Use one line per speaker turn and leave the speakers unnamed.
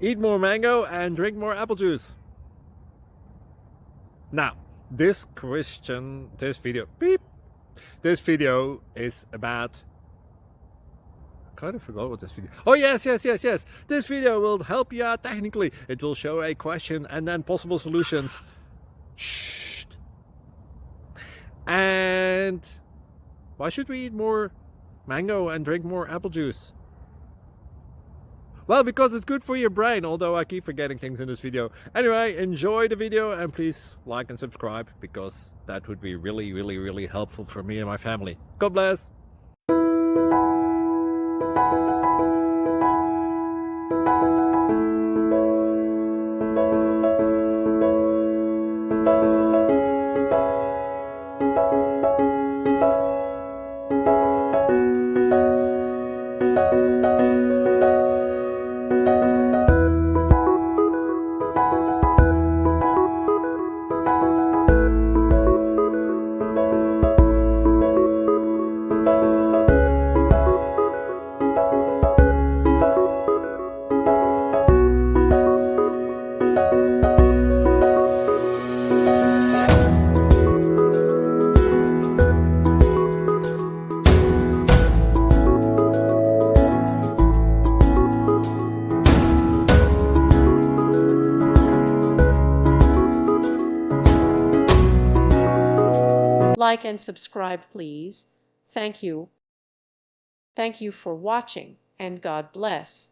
Eat more mango and drink more apple juice. Now, this video is about, I kind of forgot what this video. Oh yes. This video will help you out technically. It will show a question and then possible solutions. Shh. And why should we eat more mango and drink more apple juice? Well, because it's good for your brain, although I keep forgetting things in this video. Anyway, enjoy the video and please like and subscribe, because that would be really helpful for me and my family. God bless!
Like and subscribe, please. Thank you. Thank you for watching, and God bless.